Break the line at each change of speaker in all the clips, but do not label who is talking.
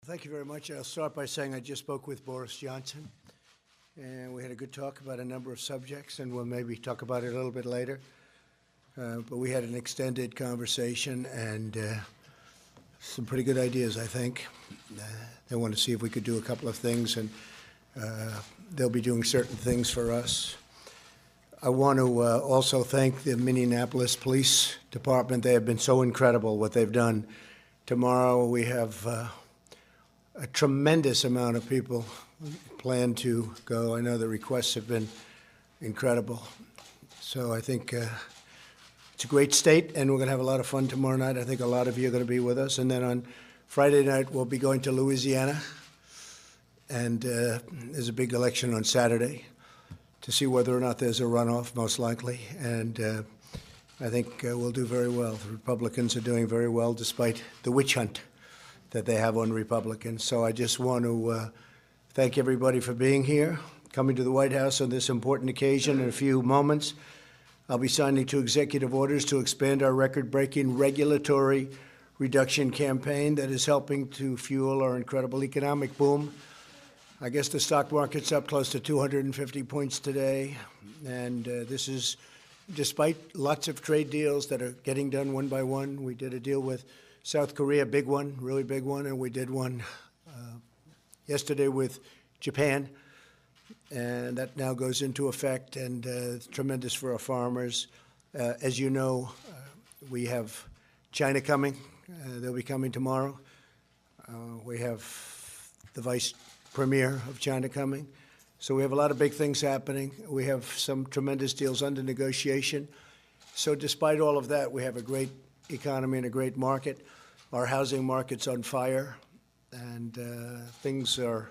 Thank you very much. I'll start by saying I just spoke with Boris Johnson, and we had a good talk about a number of subjects, and we'll maybe talk about it a little bit later. But we had an extended conversation and some pretty good ideas, I think. They want to see if we could do a couple of things, and they'll be doing certain things for us. I want to also thank the Minneapolis Police Department. They have been so incredible what they've done. Tomorrow we have a tremendous amount of people plan to go. I know the requests have been incredible. So I think it's a great state, and we're going to have a lot of fun tomorrow night. I think a lot of you are going to be with us. And then on Friday night, we'll be going to Louisiana. And there's a big election on Saturday to see whether or not there's a runoff, most likely. And I think we'll do very well. The Republicans are doing very well despite the witch hunt that they have on Republicans. So I just want to thank everybody for being here, coming to the White House on this important occasion. In a few moments, I'll be signing 2 executive orders to expand our record-breaking regulatory reduction campaign that is helping to fuel our incredible economic boom. I guess the stock market's up close to 250 points today, and this is despite lots of trade deals that are getting done one by one. We did a deal with South Korea, big one, really big one, and we did one yesterday with Japan, and that now goes into effect, and it's tremendous for our farmers. As you know, we have China coming. They'll be coming tomorrow. We have the Vice Premier of China coming. So we have a lot of big things happening. We have some tremendous deals under negotiation. So despite all of that, we have a great economy and a great market. Our housing market's on fire, and things are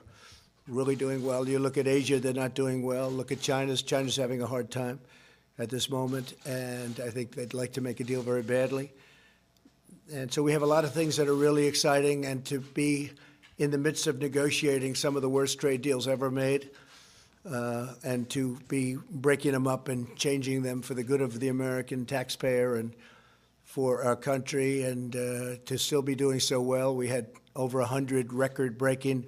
really doing well. You look at Asia, they're not doing well. Look at China's having a hard time at this moment, and I think they'd like to make a deal very badly. And so we have a lot of things that are really exciting, and to be in the midst of negotiating some of the worst trade deals ever made, and to be breaking them up and changing them for the good of the American taxpayer and for our country, and to still be doing so well. We had over 100 record-breaking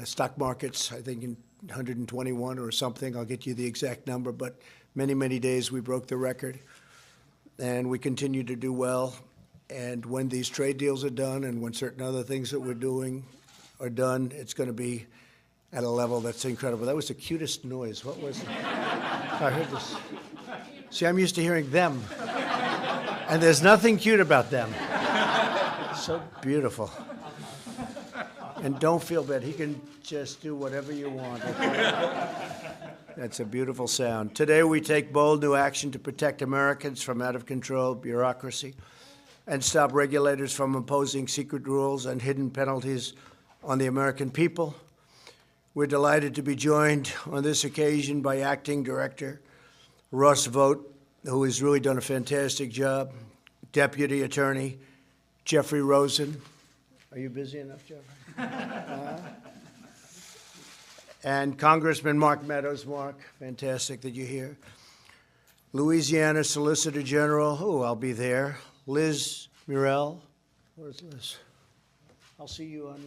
stock markets, I think in 121 or something. I'll get you the exact number, but many, many days we broke the record. And we continue to do well. And when these trade deals are done and when certain other things that we're doing are done, it's going to be at a level that's incredible. That was the cutest noise. What was it? I heard this. See, I'm used to hearing them. And there's nothing cute about them. So beautiful. And don't feel bad. He can just do whatever you want. Okay? That's a beautiful sound. Today we take bold new action to protect Americans from out-of-control bureaucracy and stop regulators from imposing secret rules and hidden penalties on the American people. We're delighted to be joined on this occasion by Acting Director Ross Vogt, who has really done a fantastic job, Deputy Attorney Jeffrey Rosen. Are you busy enough, Jeffrey? And Congressman Mark Meadows. Mark, fantastic that you're here. Louisiana Solicitor General, I'll be there. Liz Murrell. Where's Liz? I'll see you on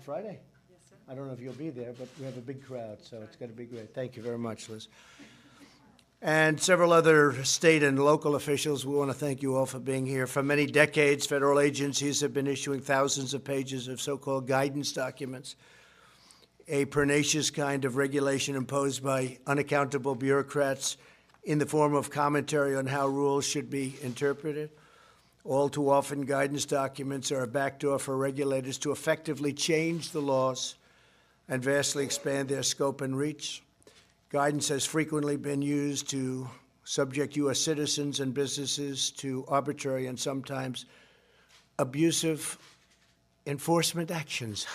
Friday. Yes, sir. I don't know if you'll be there, but we have a big crowd, so it's going to be great. Thank you very much, Liz. And several other state and local officials, we want to thank you all for being here. For many decades, federal agencies have been issuing thousands of pages of so-called guidance documents, a pernicious kind of regulation imposed by unaccountable bureaucrats in the form of commentary on how rules should be interpreted. All too often, guidance documents are a backdoor for regulators to effectively change the laws and vastly expand their scope and reach. Guidance has frequently been used to subject U.S. citizens and businesses to arbitrary and sometimes abusive enforcement actions.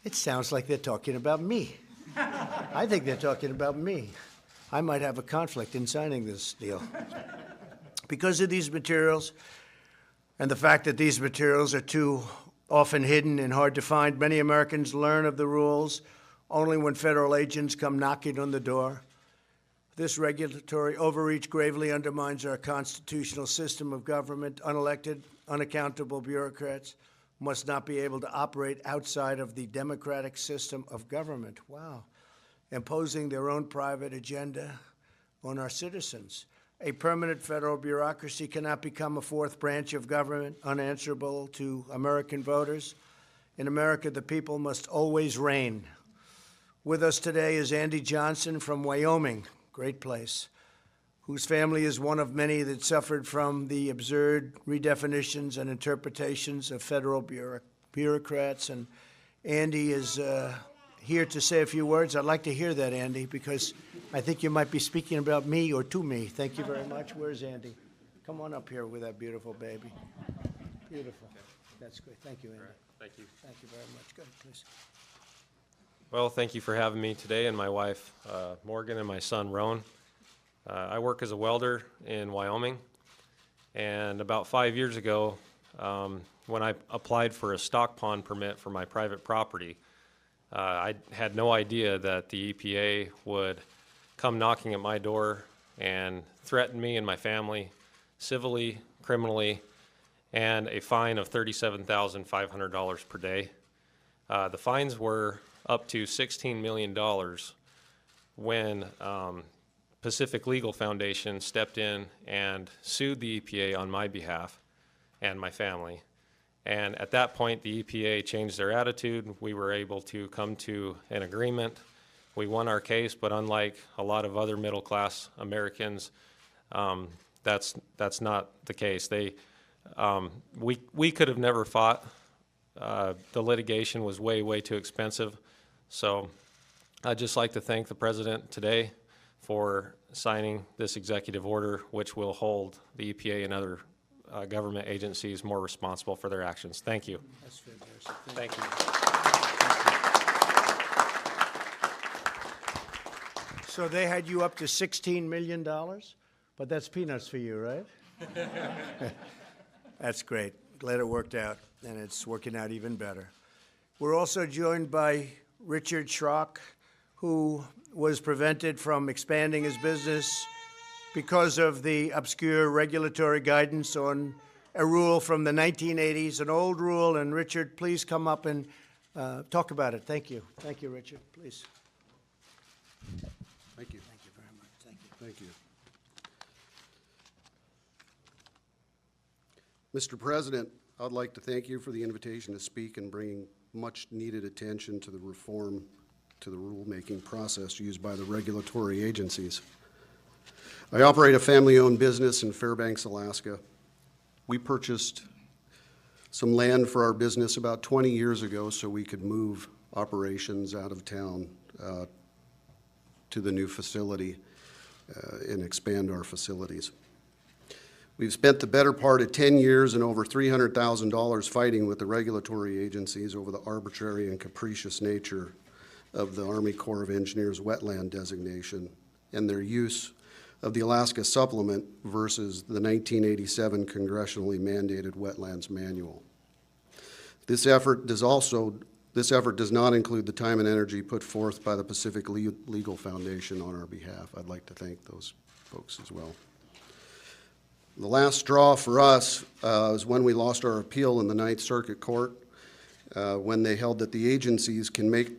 It sounds like they're talking about me. I think they're talking about me. I might have a conflict in signing this deal. Because of these materials and the fact that these materials are too often hidden and hard to find, many Americans learn of the rules only when federal agents come knocking on the door. This regulatory overreach gravely undermines our constitutional system of government. Unelected, unaccountable bureaucrats must not be able to operate outside of the democratic system of government. Wow. Imposing their own private agenda on our citizens. A permanent federal bureaucracy cannot become a fourth branch of government, unanswerable to American voters. In America, the people must always reign. With us today is Andy Johnson from Wyoming, great place, whose family is one of many that suffered from the absurd redefinitions and interpretations of federal bureaucrats. And Andy is here to say a few words. I'd like to hear that, Andy, because I think you might be speaking about me or to me. Thank you very much. Where's Andy? Come on up here with that beautiful baby. Beautiful. That's great. Thank you, Andy.
Right. Thank you.
Thank you very much. Go ahead, please.
Well, thank you for having me today, and my wife, Morgan, and my son, Roan. I work as a welder in Wyoming, and about 5 years ago, when I applied for a stock pond permit for my private property, I had no idea that the EPA would come knocking at my door and threaten me and my family civilly, criminally, and a fine of $37,500 per day. The fines were up to $16 million when Pacific Legal Foundation stepped in and sued the EPA on my behalf and my family. And at that point, the EPA changed their attitude. We were able to come to an agreement. We won our case, but unlike a lot of other middle-class Americans, that's not the case. We could have never fought. The litigation was way too expensive. So I'd just like to thank the President today for signing this executive order, which will hold the EPA and other government agencies more responsible for their actions. Thank you.
That's fantastic.
Thank you.
So they had you up to $16 million, but that's peanuts for you, right? That's great. Glad it worked out, and it's working out even better. We're also joined by Richard Schrock, who was prevented from expanding his business because of the obscure regulatory guidance on a rule from the 1980s, an old rule. And Richard, please come up and talk about it. Thank you. Thank you, Richard. Please.
Thank you.
Thank you very much. Thank you.
Thank you. Mr. President, I'd like to thank you for the invitation to speak and bringing much-needed attention to the reform to the rulemaking process used by the regulatory agencies. I operate a family-owned business in Fairbanks, Alaska. We purchased some land for our business about 20 years ago so we could move operations out of town to the new facility and expand our facilities. We've spent the better part of 10 years and over $300,000 fighting with the regulatory agencies over the arbitrary and capricious nature of the Army Corps of Engineers wetland designation and their use of the Alaska Supplement versus the 1987 congressionally mandated Wetlands Manual. This effort does not include the time and energy put forth by the Pacific Legal Foundation on our behalf. I'd like to thank those folks as well. The last straw for us is when we lost our appeal in the Ninth Circuit Court, when they held that the agencies can make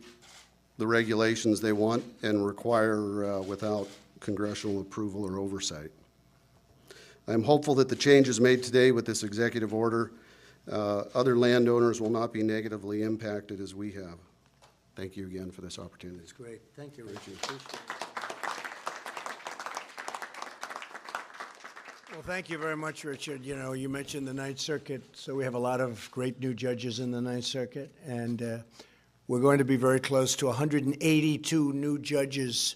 the regulations they want and require without congressional approval or oversight. I'm hopeful that the changes made today with this executive order, other landowners will not be negatively impacted as we have. Thank you again for this opportunity.
That's great. Thank you, Richard. Appreciate it. Well, thank you very much, Richard. You know, you mentioned the Ninth Circuit, so we have a lot of great new judges in the Ninth Circuit, and we're going to be very close to 182 new judges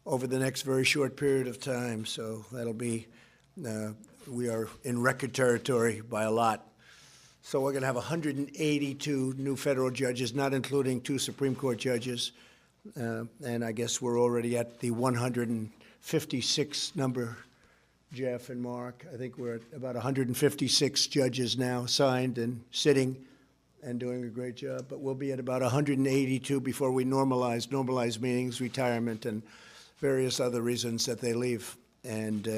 over the next very short period of time. So that'll be, we are in record territory by a lot. So we're going to have 182 new federal judges, not including 2 Supreme Court judges. And I guess we're already at the 156 number, Jeff and Mark. I think we're at about 156 judges now signed and sitting and doing a great job. But we'll be at about 182 before we normalize meetings, retirement, and various other reasons that they leave. And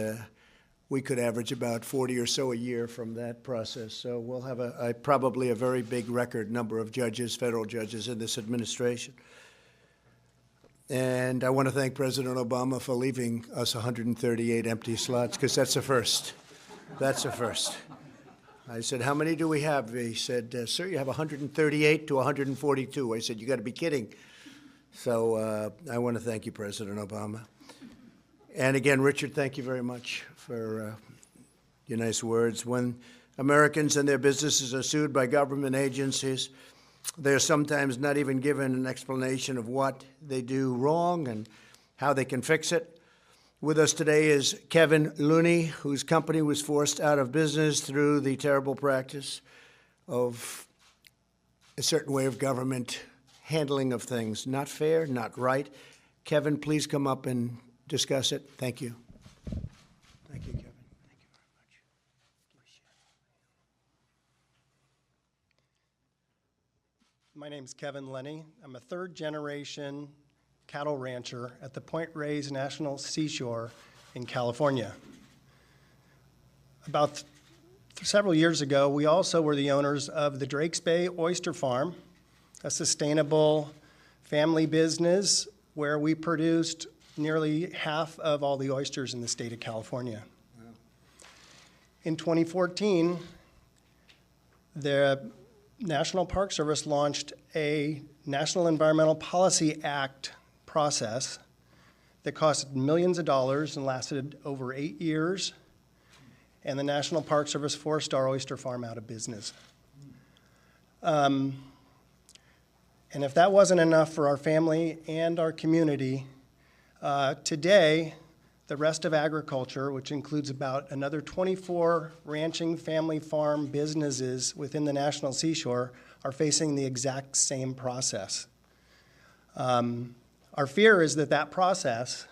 we could average about 40 or so a year from that process. So we'll have probably a very big record number of judges, federal judges in this administration. And I want to thank President Obama for leaving us 138 empty slots, because that's a first. That's a first. I said, how many do we have? He said, sir, you have 138 to 142. I said, you got to be kidding. So I want to thank you, President Obama. And again, Richard, thank you very much for your nice words. When Americans and their businesses are sued by government agencies, they're sometimes not even given an explanation of what they do wrong and how they can fix it. With us today is Kevin Looney, whose company was forced out of business through the terrible practice of a certain way of government handling of things. Not fair, not right. Kevin, please come up and discuss it. Thank you. Thank you, Kevin. Thank you very much.
My name's Kevin Lenny. I'm a third-generation cattle rancher at the Point Reyes National Seashore in California. About several years ago, we also were the owners of the Drakes Bay Oyster Farm, a sustainable family business where we produced nearly half of all the oysters in the state of California. Wow. In 2014, the National Park Service launched a National Environmental Policy Act process that cost millions of dollars and lasted over 8 years, and the National Park Service forced our oyster farm out of business. And if that wasn't enough for our family and our community, today, the rest of agriculture, which includes about another 24 ranching family farm businesses within the National Seashore, are facing the exact same process. Our fear is that that process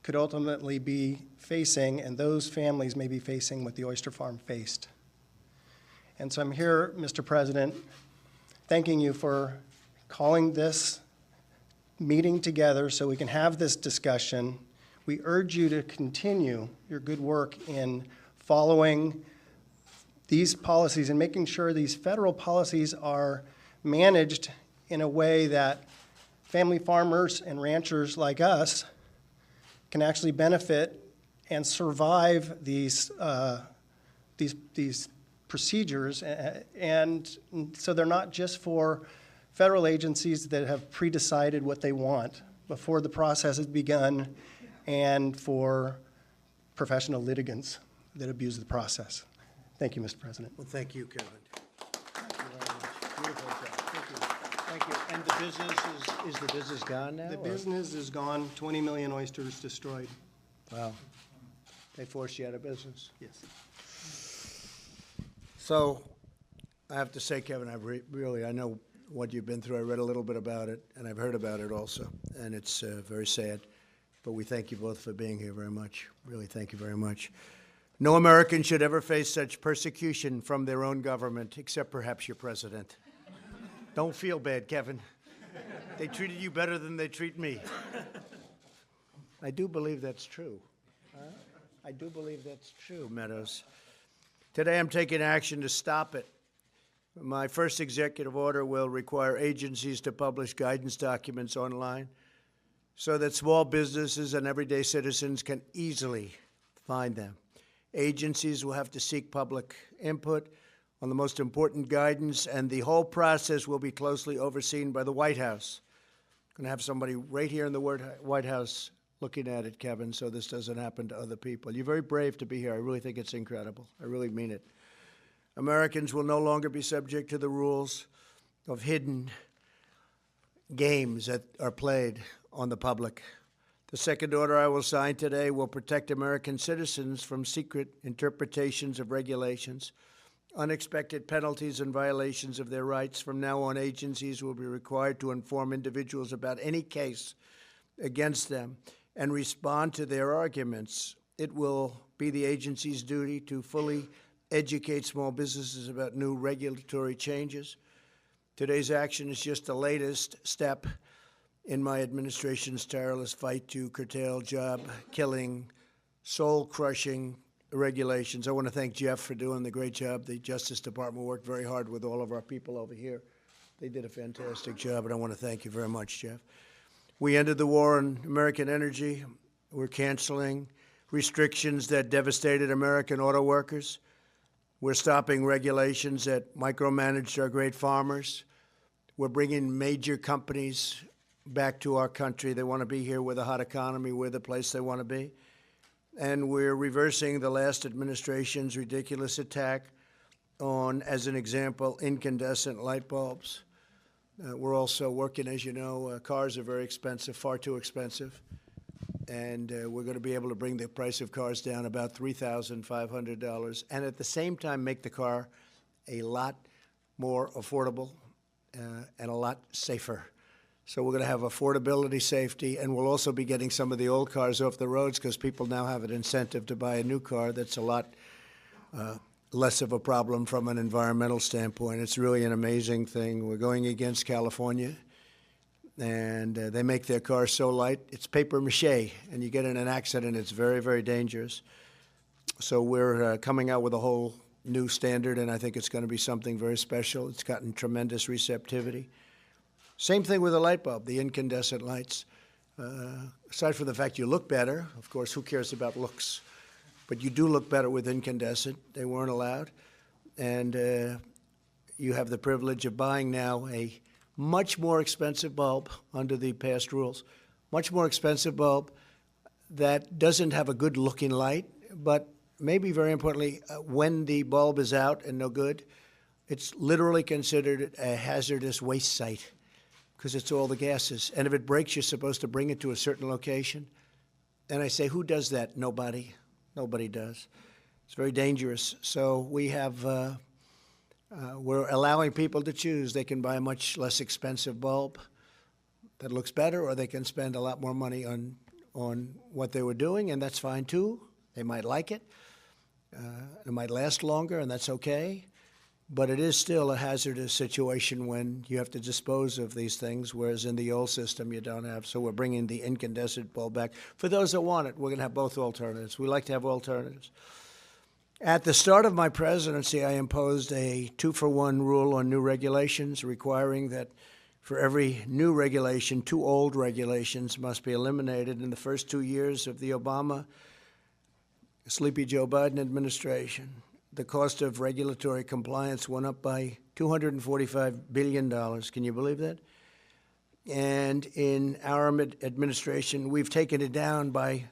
could ultimately be facing, and those families may be facing, what the oyster farm faced. And so I'm here, Mr. President, thanking you for calling this meeting together so we can have this discussion. We urge you to continue your good work in following these policies and making sure these federal policies are managed in a way that family farmers and ranchers like us can actually benefit and survive these procedures, and so they're not just for federal agencies that have pre-decided what they want before the process has begun, and for professional litigants that abuse the process. Thank you, Mr. President.
Well, thank you, Kevin. Thank you very much. Beautiful job. Thank you. Thank you. And the business, is the business gone now?
The
or?
business is gone, 20 million oysters destroyed.
Wow. They forced you out of business.
Yes.
So I have to say, Kevin, I know what you've been through. I read a little bit about it, and I've heard about it also, and it's very sad. But we thank you both for being here very much. Really, thank you very much. No American should ever face such persecution from their own government, except perhaps your president. Don't feel bad, Kevin. They treated you better than they treat me. I do believe that's true. I do believe that's true, Meadows. Today I'm taking action to stop it. My first executive order will require agencies to publish guidance documents online so that small businesses and everyday citizens can easily find them. Agencies will have to seek public input on the most important guidance, and the whole process will be closely overseen by the White House. I'm going to have somebody right here in the White House looking at it, Kevin, so this doesn't happen to other people. You're very brave to be here. I really think it's incredible. I really mean it. Americans will no longer be subject to the rules of hidden games that are played on the public. The second order I will sign today will protect American citizens from secret interpretations of regulations, unexpected penalties and violations of their rights. From now on, agencies will be required to inform individuals about any case against them and respond to their arguments. It will be the agency's duty to fully educate small businesses about new regulatory changes. Today's action is just the latest step in my administration's tireless fight to curtail job-killing, soul-crushing regulations. I want to thank Jeff for doing the great job. The Justice Department worked very hard with all of our people over here. They did a fantastic job, and I want to thank you very much, Jeff. We ended the war on American energy. We're canceling restrictions that devastated American auto workers. We're stopping regulations that micromanaged our great farmers. We're bringing major companies back to our country. They want to be here with a hot economy. We're the place they want to be. And we're reversing the last administration's ridiculous attack on, as an example, incandescent light bulbs. We're also working, as you know, cars are very expensive, far too expensive. And we're going to be able to bring the price of cars down about $3,500, and at the same time make the car a lot more affordable and a lot safer. So we're going to have affordability, safety, and we'll also be getting some of the old cars off the roads because people now have an incentive to buy a new car that's a lot less of a problem from an environmental standpoint. It's really an amazing thing. We're going against California, and they make their cars so light, it's paper mache, and you get in an accident, it's very, very dangerous. So we're coming out with a whole new standard, and I think it's going to be something very special. It's gotten tremendous receptivity. Same thing with the light bulb, the incandescent lights. Aside from the fact you look better, of course, who cares about looks? But you do look better with incandescent. They weren't allowed. And you have the privilege of buying now a much more expensive bulb under the past rules, much more expensive bulb that doesn't have a good-looking light, but maybe very importantly, when the bulb is out and no good, it's literally considered a hazardous waste site because it's all the gases. And if it breaks, you're supposed to bring it to a certain location. And I say, who does that? Nobody. Nobody does. It's very dangerous. So we have, we're allowing people to choose. They can buy a much less expensive bulb that looks better, or they can spend a lot more money on what they were doing, and that's fine too. They might like it. It might last longer, and that's okay. But it is still a hazardous situation when you have to dispose of these things, whereas in the old system you don't have. So we're bringing the incandescent bulb back. For those that want it, we're going to have both alternatives. We like to have alternatives. At the start of my presidency, I imposed a 2-for-1 rule on new regulations, requiring that for every new regulation, 2 old regulations must be eliminated. In the first 2 years of the Obama, Sleepy Joe Biden administration, the cost of regulatory compliance went up by $245 billion. Can you believe that? And in our administration, we've taken it down by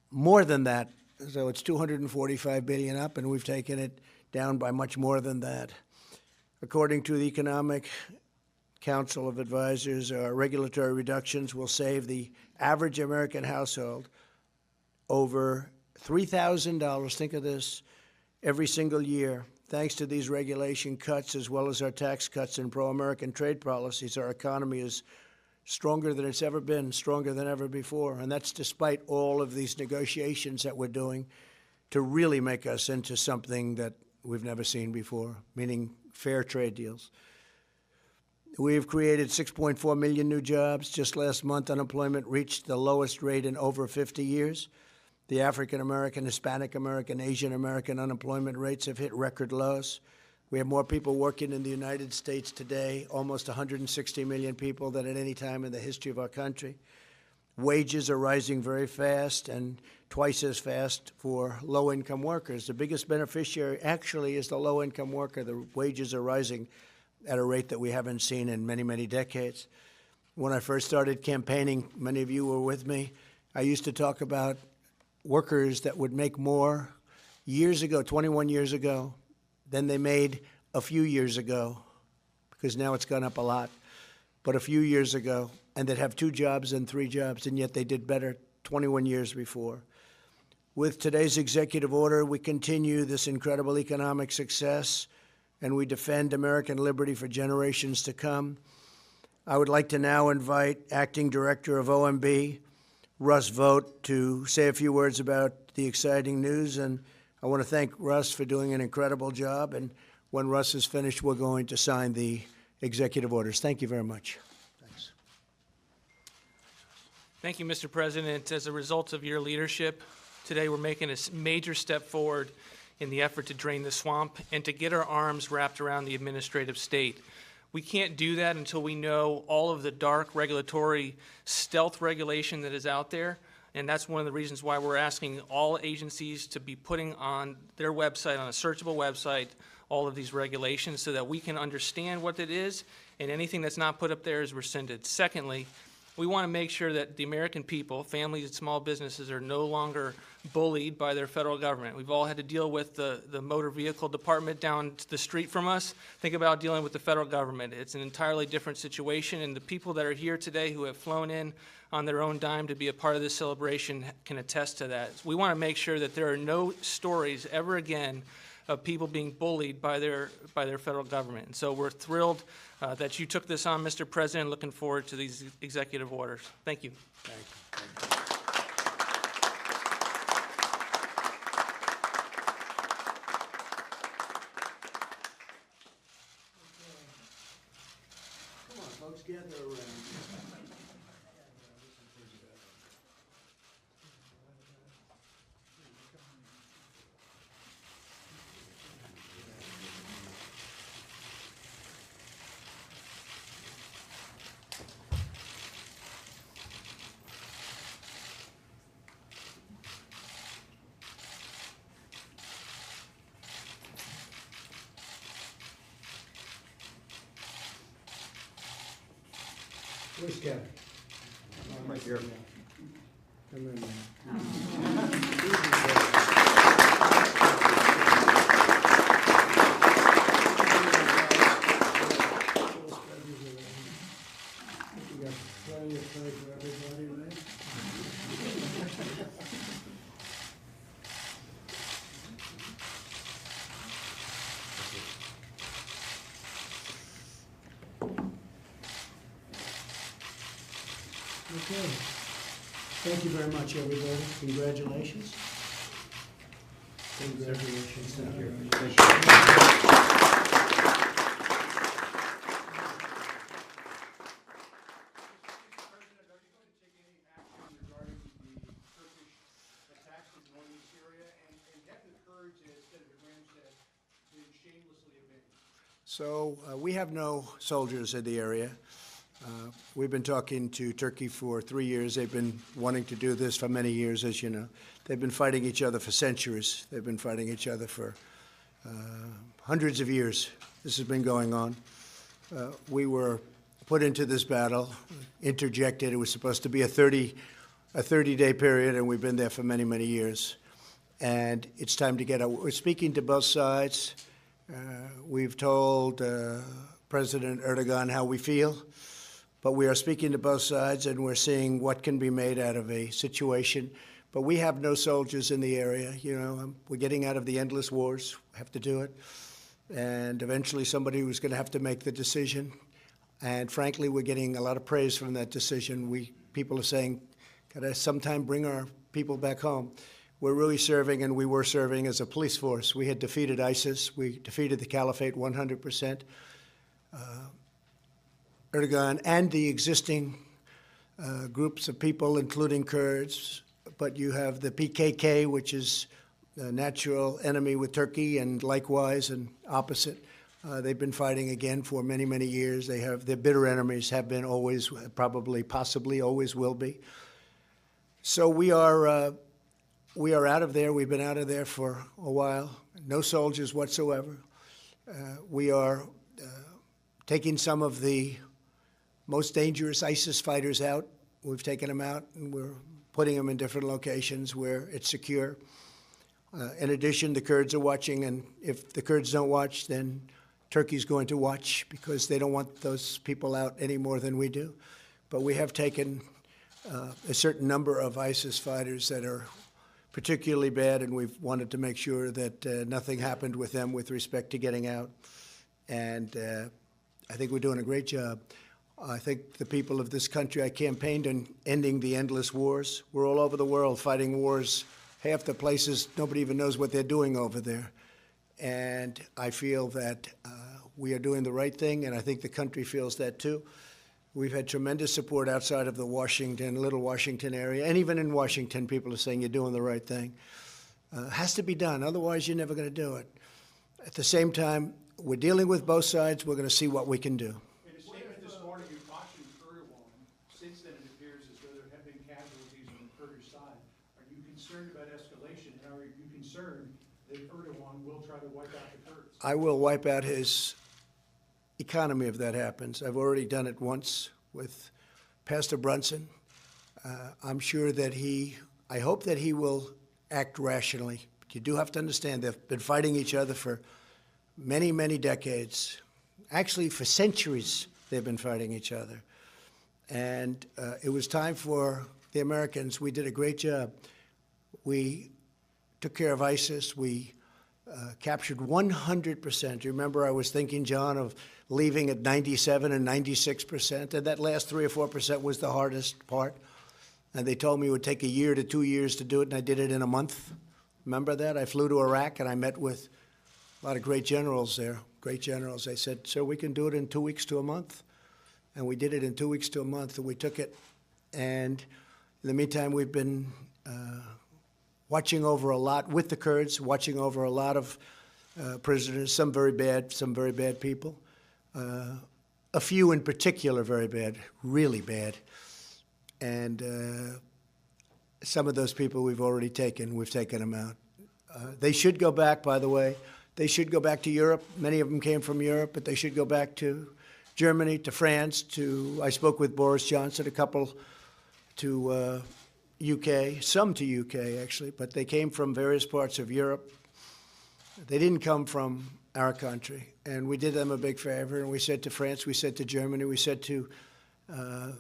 more than that. So it's $245 billion up, and we've taken it down by much more than that. According to the Economic Council of Advisors, regulatory reductions will save the average American household over $3,000, think of this, every single year. Thanks to these regulation cuts, as well as our tax cuts and pro-American trade policies, our economy is stronger than it's ever been, stronger than ever before. And that's despite all of these negotiations that we're doing to really make us into something that we've never seen before, meaning fair trade deals. We've created 6.4 million new jobs. Just last month, unemployment reached the lowest rate in over 50 years. The African-American, Hispanic-American, Asian-American unemployment rates have hit record lows. We have more people working in the United States today, almost 160 million people, than at any time in the history of our country. Wages are rising very fast, and twice as fast for low-income workers. The biggest beneficiary actually is the low-income worker. The wages are rising at a rate that we haven't seen in many, many decades. When I first started campaigning, many of you were with me, I used to talk about workers that would make more years ago, 21 years ago, than they made a few years ago, because now it's gone up a lot, but a few years ago, and that have 2 jobs and 3 jobs, and yet they did better 21 years before. With today's executive order, we continue this incredible economic success, and we defend American liberty for generations to come. I would like to now invite Acting Director of OMB, Russ Vogt, to say a few words about the exciting news. And I want to thank Russ for doing an incredible job. And when Russ is finished, we're going to sign the executive orders. Thank you very much. Thanks.
Thank you, Mr. President. As a result of your leadership, Today, we're making a major step forward in the effort to drain the swamp and to get our arms wrapped around the administrative state. We can't do that until we know all of the dark regulatory stealth regulation that is out there. And that's one of the reasons why we're asking all agencies to be putting on their website, on a searchable website, all of these regulations so that we can understand what it is, and anything that's not put up there is rescinded. Secondly, we want to make sure that the American people, families and small businesses, are no longer bullied by their federal government. We've all had to deal with the motor vehicle department down the street from us. Think about dealing with the federal government. It's an entirely different situation, and the people that are here today who have flown in on their own dime to be a part of this celebration can attest to that. We want to make sure that there are no stories ever again of people being bullied by their federal government. And so we're thrilled that you took this on, Mr. President. Looking forward to these executive orders. Thank you.
Thank you. Come on, folks, gather around. Where's Kevin? Right here. Come in, man. You got plenty of time for everybody, right? Okay. Thank you very much, everybody. Congratulations. Congratulations. Thank you. So we have no soldiers in the area. We've been talking to Turkey for 3 years. They've been wanting to do this for many years, as you know. They've been fighting each other for centuries. They've been fighting each other for hundreds of years. This has been going on. We were put into this battle, interjected. It was supposed to be a 30-day period, and we've been there for many, many years. And it's time to get out. We're speaking to both sides. We've told President Erdogan how we feel. But we are speaking to both sides, and we're seeing what can be made out of a situation. But we have no soldiers in the area. You know, we're getting out of the endless wars. We have to do it. And eventually somebody was going to have to make the decision. And frankly, we're getting a lot of praise from that decision. People are saying, gotta sometime bring our people back home. We're really serving, and we were serving as a police force. We had defeated ISIS. We defeated the Caliphate 100%. Erdogan and the existing groups of people, including Kurds, but you have the PKK, which is a natural enemy with Turkey, and likewise and opposite. They've been fighting again for many, many years. Their bitter enemies have been always, probably, possibly, always will be. So we are out of there. We've been out of there for a while. No soldiers whatsoever. We are taking some of the most dangerous ISIS fighters out. We've taken them out, and we're putting them in different locations where it's secure. In addition, the Kurds are watching, and if the Kurds don't watch, then Turkey's going to watch, because they don't want those people out any more than we do. But we have taken a certain number of ISIS fighters that are particularly bad, and we've wanted to make sure that nothing happened with them with respect to getting out. And I think we're doing a great job. I think the people of this country, I campaigned on ending the endless wars. We're all over the world fighting wars. Half the places, nobody even knows what they're doing over there. And I feel that we are doing the right thing, and I think the country feels that too. We've had tremendous support outside of the Little Washington area, and even in Washington, people are saying you're doing the right thing. Has to be done, otherwise you're never going to do it. At the same time, we're dealing with both sides. We're going to see what we can do.
In a statement this morning, you cautioned Erdogan. Since then, it appears as though there have been casualties on the Kurdish side. Are you concerned about escalation, and are you concerned that Erdogan will try to wipe out the Kurds?
I will wipe out his economy if that happens. I've already done it once with Pastor Brunson. I'm sure that I hope that he will act rationally. But you do have to understand they've been fighting each other for many, many decades. Actually, for centuries, they've been fighting each other. And it was time for the Americans. We did a great job. We took care of ISIS. We captured 100%. You remember I was thinking, John, of leaving at 97 and 96%, and that last 3 or 4% was the hardest part. And they told me it would take a year to 2 years to do it, and I did it in a month. Remember that? I flew to Iraq, and I met with a lot of great generals there, great generals. They said, sir, we can do it in 2 weeks to a month. And we did it in 2 weeks to a month, and we took it. And in the meantime, we've been watching over a lot with the Kurds, watching over a lot of prisoners, some very bad people. A few in particular very bad, really bad. And some of those people we've already taken. We've taken them out. They should go back, by the way. They should go back to Europe. Many of them came from Europe, but they should go back to Germany, to France, I spoke with Boris Johnson, a couple to UK, some to UK actually, but they came from various parts of Europe. They didn't come from our country, and we did them a big favor, and we said to France, we said to Germany, we said to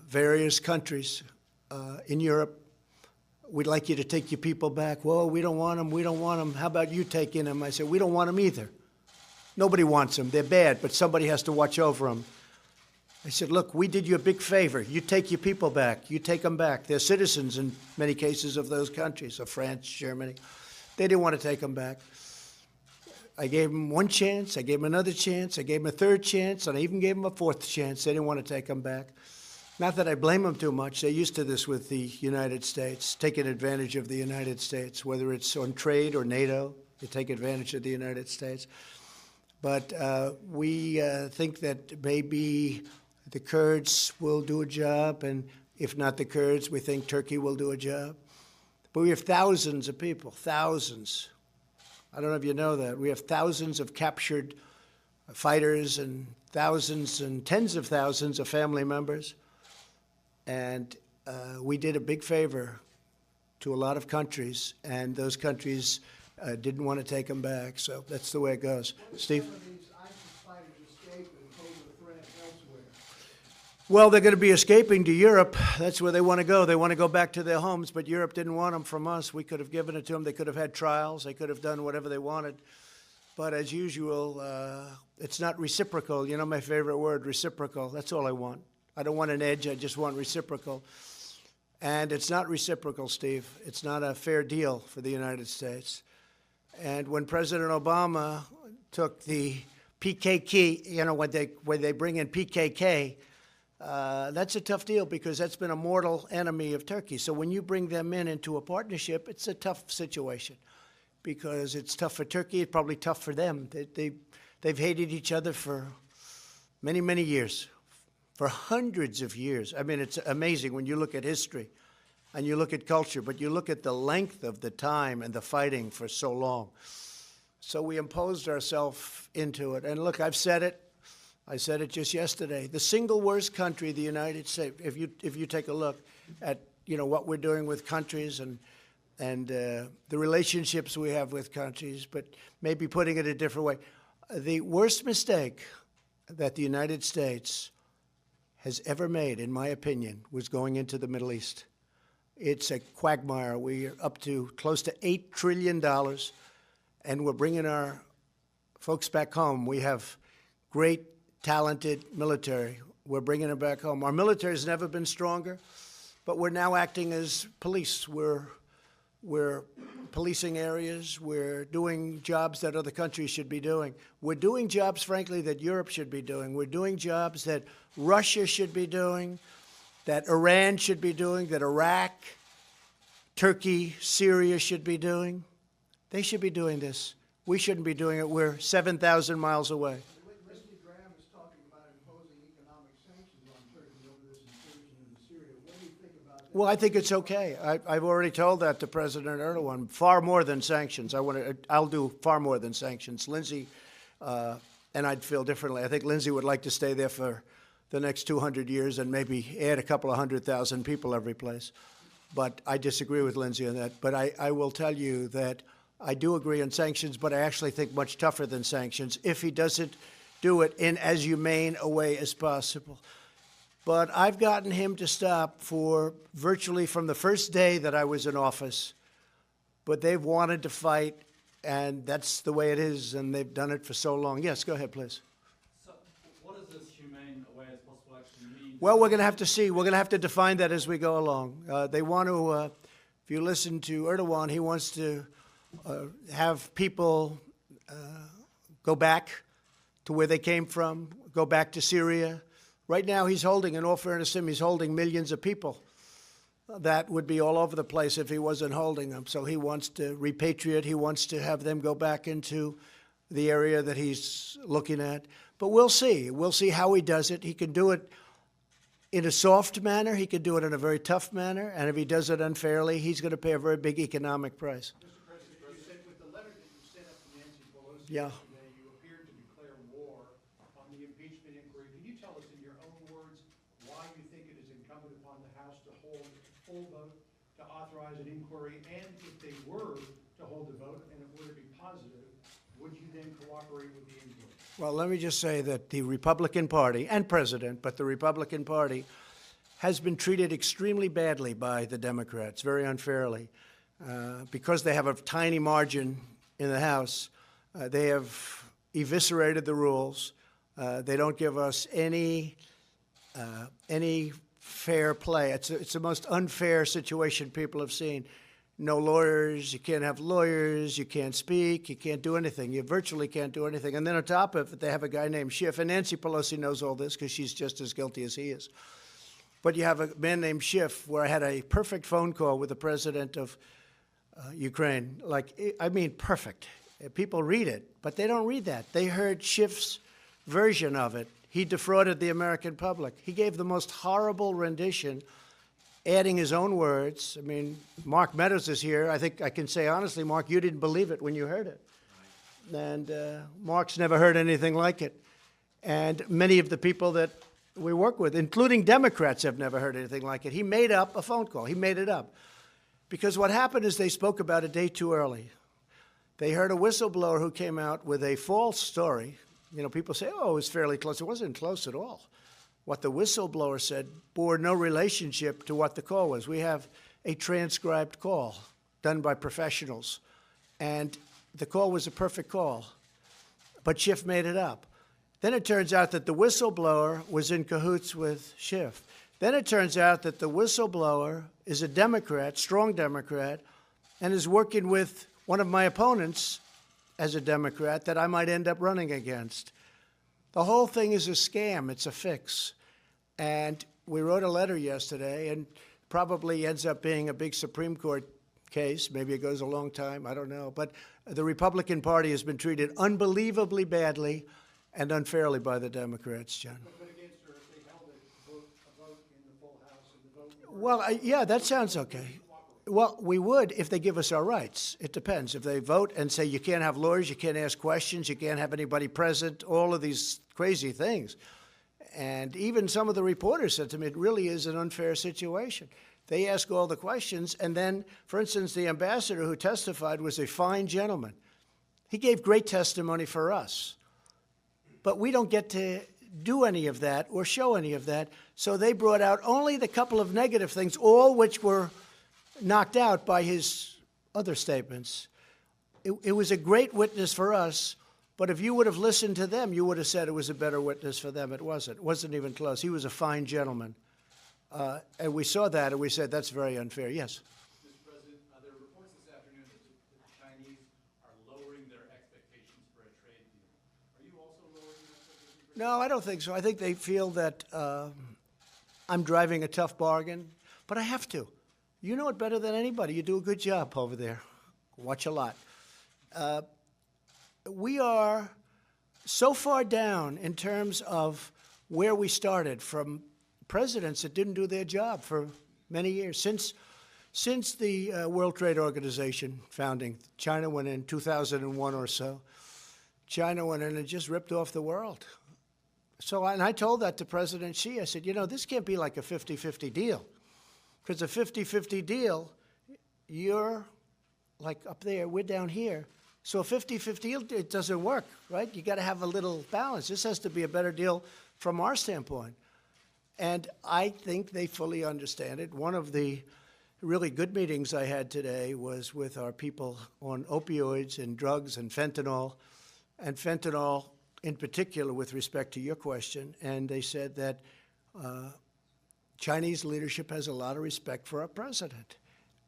various countries in Europe, we'd like you to take your people back. Well, we don't want them. How about you taking them? I said, we don't want them either. Nobody wants them. They're bad, but somebody has to watch over them. I said, look, we did you a big favor. You take your people back. You take them back. They're citizens in many cases of those countries, of France, Germany. They didn't want to take them back. I gave them one chance. I gave them another chance. I gave them a third chance, and I even gave them a fourth chance. They didn't want to take them back. Not that I blame them too much. They're used to this with the United States, taking advantage of the United States, whether it's on trade or NATO. They take advantage of the United States. But we think that maybe the Kurds will do a job, and if not the Kurds, we think Turkey will do a job. But we have thousands of people, thousands. I don't know if you know that. We have thousands of captured fighters and thousands and tens of thousands of family members. And we did a big favor to a lot of countries, and those countries didn't want to take them back. So that's the way it goes. Steve? Well, they're going to be escaping to Europe. That's where they want to go. They want to go back to their homes, but Europe didn't want them from us. We could have given it to them. They could have had trials. They could have done whatever they wanted. But as usual, it's not reciprocal. You know my favorite word, reciprocal. That's all I want. I don't want an edge. I just want reciprocal. And it's not reciprocal, Steve. It's not a fair deal for the United States. And when President Obama took the PKK, you know, when they bring in PKK, that's a tough deal because that's been a mortal enemy of Turkey. So when you bring them into a partnership, it's a tough situation because it's tough for Turkey. It's probably tough for them. They've hated each other for many, many years, for hundreds of years. I mean, it's amazing when you look at history and you look at culture, but you look at the length of the time and the fighting for so long. So we imposed ourselves into it. And look, I've said it. I said it just yesterday. The single worst country, the United States, if you take a look at, you know, what we're doing with countries and the relationships we have with countries, but maybe putting it a different way, the worst mistake that the United States has ever made, in my opinion, was going into the Middle East. It's a quagmire. We're up to close to $8 trillion, and we're bringing our folks back home. We have great, talented military. We're bringing them back home. Our military has never been stronger, but we're now acting as police. We're policing areas. We're doing jobs that other countries should be doing. We're doing jobs, frankly, that Europe should be doing. We're doing jobs that Russia should be doing, that Iran should be doing, that Iraq, Turkey, Syria should be doing. They should be doing this. We shouldn't be doing it. We're 7,000 miles away.
Lindsey Graham is talking about imposing economic sanctions on Turkey over this incursion into Syria. What do you think about that?
Well, I think it's okay. I've already told that to President Erdogan. Far more than sanctions. I'll do far more than sanctions. Lindsey, and I'd feel differently. I think Lindsey would like to stay there for the next 200 years and maybe add a couple of 100,000 people every place. But I disagree with Lindsey on that. But I will tell you that I do agree on sanctions, but I actually think much tougher than sanctions if he doesn't do it in as humane a way as possible. But I've gotten him to stop for virtually from the first day that I was in office. But they've wanted to fight, and that's the way it is, and they've done it for so long. Yes, go ahead, please.
So what does this humane a way as possible actually mean?
Well, we're going to have to see. We're going to have to define that as we go along. They want to, if you listen to Erdogan, he wants to have people go back to where they came from, go back to Syria. Right now, he's holding, in all fairness to him, he's holding millions of people. That would be all over the place if he wasn't holding them. So he wants to repatriate. He wants to have them go back into the area that he's looking at. But we'll see. We'll see how he does it. He can do it in a soft manner. He can do it in a very tough manner. And if he does it unfairly, he's going to pay a very big economic price.
Mr. President, you said with the letter that you sent up to Nancy Pelosi
Yeah.
yesterday, you appeared to declare war on the impeachment inquiry. Can you tell us in your own words why you think it is incumbent upon the House to hold a full vote to authorize an inquiry? And if they were to hold a vote and it were to be positive, would you then cooperate with the inquiry?
Well, let me just say that the Republican Party and President, but the Republican Party has been treated extremely badly by the Democrats, very unfairly. Because they have a tiny margin in the House, they have eviscerated the rules. They don't give us any fair play. It's the most unfair situation people have seen. No lawyers, you can't have lawyers, you can't speak, you can't do anything. You virtually can't do anything. And then on top of it, they have a guy named Schiff, and Nancy Pelosi knows all this because she's just as guilty as he is. But you have a man named Schiff, where I had a perfect phone call with the president of Ukraine. I mean, perfect. People read it, but they don't read that. They heard Schiff's version of it. He defrauded the American public. He gave the most horrible rendition, adding his own words. I mean, Mark Meadows is here. I think I can say honestly, Mark, you didn't believe it when you heard it. And Mark's never heard anything like it. And many of the people that we work with, including Democrats, have never heard anything like it. He made up a phone call. He made it up. Because what happened is they spoke about a day too early. They heard a whistleblower who came out with a false story. You know, people say, oh, it was fairly close. It wasn't close at all. What the whistleblower said bore no relationship to what the call was. We have a transcribed call done by professionals. And the call was a perfect call. But Schiff made it up. Then it turns out that the whistleblower was in cahoots with Schiff. Then it turns out that the whistleblower is a Democrat, strong Democrat, and is working with one of my opponents as a Democrat that I might end up running against. The whole thing is a scam. It's a fix. And we wrote a letter yesterday, and probably ends up being a big Supreme Court case. Maybe it goes a long time. I don't know. But the Republican Party has been treated unbelievably badly and unfairly by the Democrats, John.
But against her, if they held a vote in the full House and the vote...
Well, yeah, that sounds okay. Well, we would if they give us our rights. It depends. If they vote and say you can't have lawyers, you can't ask questions, you can't have anybody present, all of these crazy things. And even some of the reporters said to me, it really is an unfair situation. They ask all the questions, and then, for instance, the ambassador who testified was a fine gentleman. He gave great testimony for us. But we don't get to do any of that or show any of that. So they brought out only the couple of negative things, all which were knocked out by his other statements. It was a great witness for us, but if you would have listened to them, you would have said it was a better witness for them. It wasn't. It wasn't even close. He was a fine gentleman. And we saw that, and we said, that's very unfair. Yes?
Mr. President, there are reports this afternoon that
No, I don't think so. I think they feel that I'm driving a tough bargain, but I have to. You know it better than anybody. You do a good job over there. Watch a lot. We are so far down in terms of where we started from presidents that didn't do their job for many years. Since the World Trade Organization founding, China went in 2001 or so. China went in and just ripped off the world. So, and I told that to President Xi. I said, you know, this can't be like a 50-50 deal. Because a 50-50 deal, you're like up there, we're down here. So a 50-50 deal, it doesn't work, right? You got to have a little balance. This has to be a better deal from our standpoint. And I think they fully understand it. One of the really good meetings I had today was with our people on opioids and drugs and fentanyl in particular with respect to your question. And they said that Chinese leadership has a lot of respect for our president.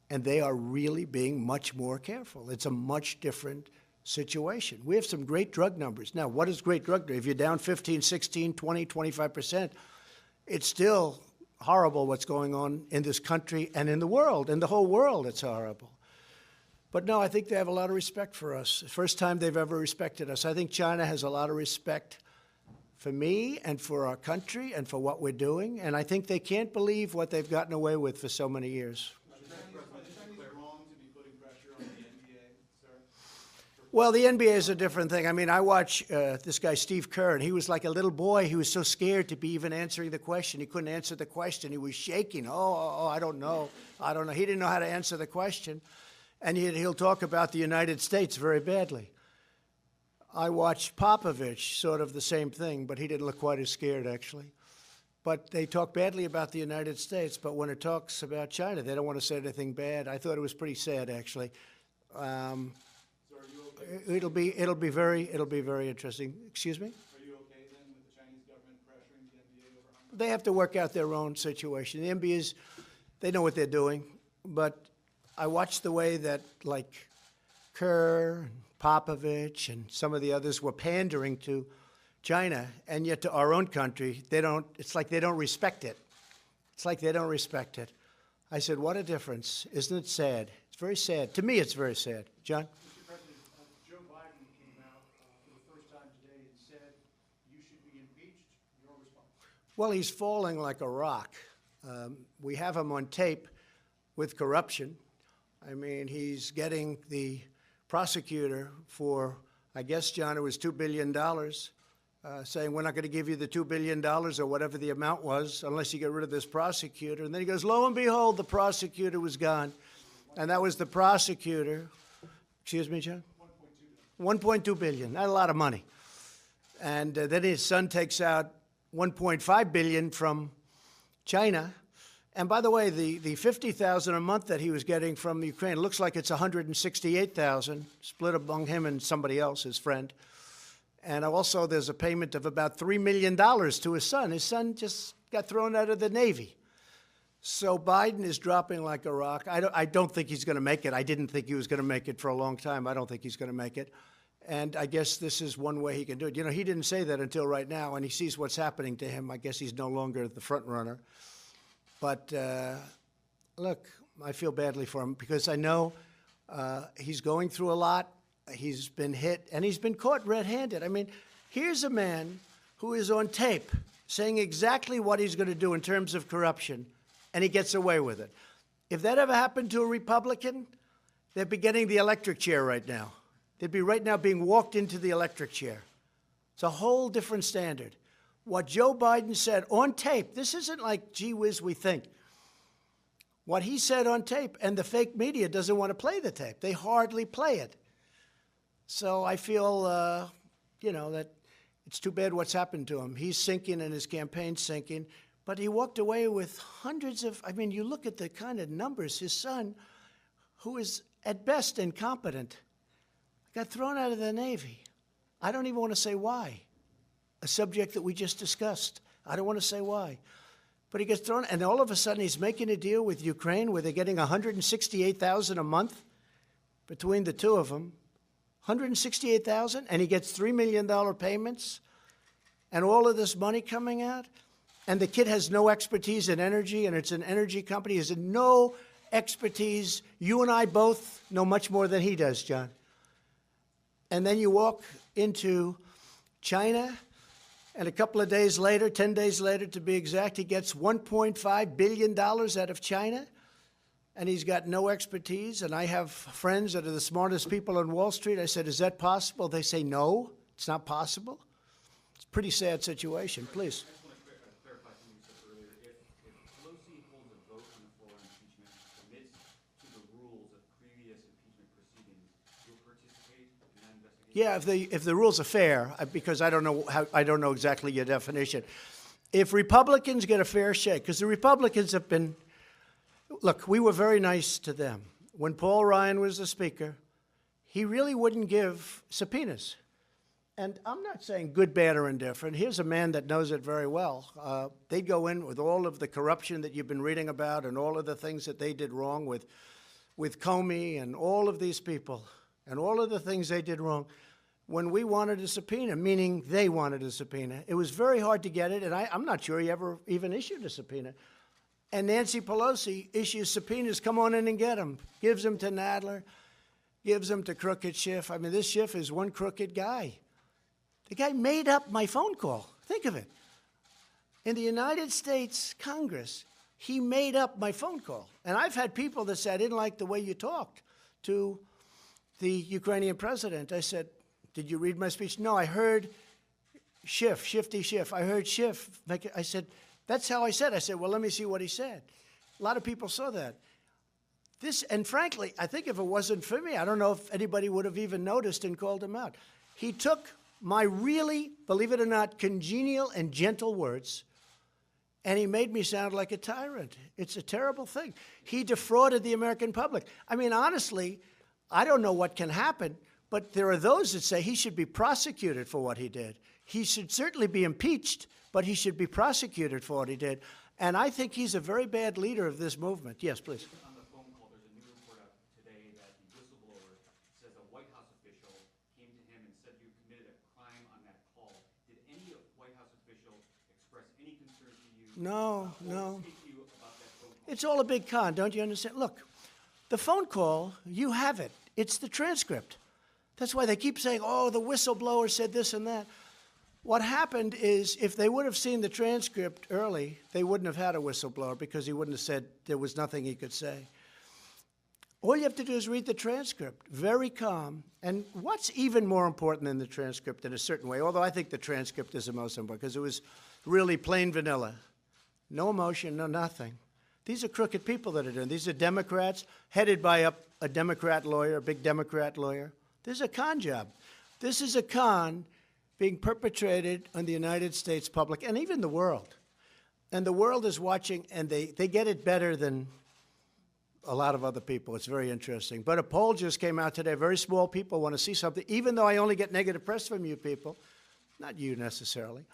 And they are really being much more careful. It's a much different situation. We have some great drug numbers. Now, what is great drug numbers? If you're down 15, 16, 20, 25%, it's still horrible what's going on in this country and in the world. In the whole world, it's horrible. But no, I think they have a lot of respect for us. First time they've ever respected us. I think China has a lot of respect for me and for our country and for what we're doing. And I think they can't believe what they've gotten away with for so many years. Well, the NBA is a different thing. I mean, I watch this guy, Steve Kerr, and he was like a little boy. He was so scared to be even answering the question. He couldn't answer the question. He was shaking. I don't know. I don't know. He didn't know how to answer the question. And he'll talk about the United States very badly. I watched Popovich, sort of the same thing, but he didn't look quite as scared, actually. But they talk badly about the United States, but when it talks about China, they don't want to say anything bad. I thought it was pretty sad, actually. It'll be very interesting. Excuse me?
Are you okay then with the Chinese government pressuring the NBA over Hong Kong?
They have to work out their own situation. The NBA they know what they're doing, but I watched the way that like Kerr, and Popovich, and some of the others were pandering to China, and yet to our own country, it's like they don't respect it. It's like they don't respect it. I said, what a difference. Isn't it sad? It's very sad. To me, it's very sad. John?
Joe Biden came out for the first time today and said you should be impeached. Your response?
Well, he's falling like a rock. We have him on tape with corruption. I mean, he's getting the prosecutor for, I guess, John, it was $2 billion, saying we're not going to give you the $2 billion or whatever the amount was unless you get rid of this prosecutor. And then he goes, lo and behold, the prosecutor was gone. And that was the prosecutor. Excuse me, John? 1.2 billion. Not a lot of money. And then his son takes out 1.5 billion from China. And by the way, the $50,000 a month that he was getting from Ukraine looks like it's $168,000 split among him and somebody else, his friend. And also there's a payment of about $3 million to his son. His son just got thrown out of the Navy. So Biden is dropping like a rock. I don't think he's going to make it. I didn't think he was going to make it for a long time. I don't think he's going to make it. And I guess this is one way he can do it. You know, he didn't say that until right now, and he sees what's happening to him. I guess he's no longer the front runner. But look, I feel badly for him because I know he's going through a lot. He's been hit, and he's been caught red-handed. I mean, here's a man who is on tape saying exactly what he's going to do in terms of corruption, and he gets away with it. If that ever happened to a Republican, they'd be getting the electric chair right now. They'd be right now being walked into the electric chair. It's a whole different standard. What Joe Biden said on tape, this isn't like, gee whiz, we think. What he said on tape, and the fake media doesn't want to play the tape. They hardly play it. So I feel, you know, that it's too bad what's happened to him. He's sinking and his campaign's sinking. But he walked away with hundreds of, I mean, you look at the kind of numbers. His son, who is at best incompetent, got thrown out of the Navy. I don't even want to say why. A subject that we just discussed. I don't want to say why. But he gets thrown, and all of a sudden he's making a deal with Ukraine where they're getting $168,000 a month between the two of them. $168,000, and he gets $3 million payments. and all of this money coming out, and the kid has no expertise in energy, and it's an energy company, he has no expertise. You and I both know much more than he does, John. And then you walk into China, and a couple of days later, 10 days later to be exact, he gets $1.5 billion out of China, and he's got no expertise. And I have friends that are the smartest people on Wall Street. I said, is that possible? They say, no, it's not possible. It's a pretty sad situation. Please.
I just want to clarify something you said earlier. If Pelosi holds a vote on the floor on impeachment, commits to the rules of previous impeachment proceedings, you'll participate in that investigation?
Yeah, if the rules are fair, because I don't know exactly your definition. If Republicans get a fair shake, because the Republicans have been, look, we were very nice to them. When Paul Ryan was the Speaker, he really wouldn't give subpoenas. And I'm not saying good, bad, or indifferent. Here's a man that knows it very well. They'd go in with all of the corruption that you've been reading about and all of the things that they did wrong with Comey and all of these people and all of the things they did wrong. When we wanted a subpoena, meaning they wanted a subpoena, it was very hard to get it, and I'm not sure he ever even issued a subpoena. And Nancy Pelosi issues subpoenas, come on in and get them, gives them to Nadler, gives them to Crooked Schiff. I mean, this Schiff is one crooked guy. The guy made up my phone call. Think of it. In the United States Congress, he made up my phone call. And I've had people that said, I didn't like the way you talked to the Ukrainian president. I said, did you read my speech? No, I heard Schiff, Shifty Schiff. I heard Schiff. I said, that's how I said. I said, well, let me see what he said. A lot of people saw that. And frankly, I think if it wasn't for me, I don't know if anybody would have even noticed and called him out. He took my really, believe it or not, congenial and gentle words, and he made me sound like a tyrant. It's a terrible thing. He defrauded the American public. I mean, honestly, I don't know what can happen, but there are those that say he should be prosecuted for what he did. He should certainly be impeached, but he should be prosecuted for what he did. And I think he's a very bad leader of this movement. Yes, please.
On the phone call, there's a new report out today that the whistleblower says a White House official came to him and said you committed a crime on that call. Did any White House official express any concern to you?
No,
or
no.
speak to you about that phone call?
It's all a big con, don't you understand? Look, the phone call, you have it. It's the transcript. That's why they keep saying, oh, the whistleblower said this and that. What happened is if they would have seen the transcript early, they wouldn't have had a whistleblower because he wouldn't have said there was nothing he could say. All you have to do is read the transcript, very calm. And what's even more important than the transcript in a certain way, although I think the transcript is the most important because it was really plain vanilla. No emotion, no nothing. These are crooked people that are doing. These are Democrats headed by a Democrat lawyer, a big Democrat lawyer. This is a con job. This is a con being perpetrated on the United States public and even the world. And the world is watching, and they get it better than a lot of other people. It's very interesting. But a poll just came out today. Very small people want to see something, even though I only get negative press from you people. Not you necessarily.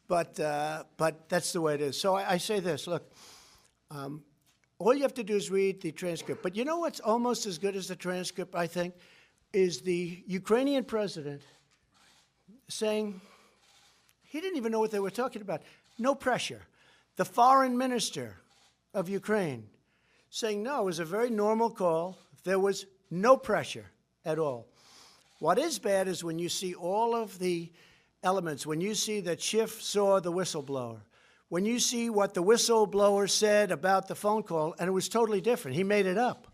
But that's the way it is. So I say this, look, all you have to do is read the transcript. But you know what's almost as good as the transcript, I think, is the Ukrainian president saying he didn't even know what they were talking about. No pressure. The foreign minister of Ukraine saying, no, it was a very normal call. There was no pressure at all. What is bad is when you see all of the elements, when you see that Schiff saw the whistleblower, when you see what the whistleblower said about the phone call, and it was totally different. He made it up.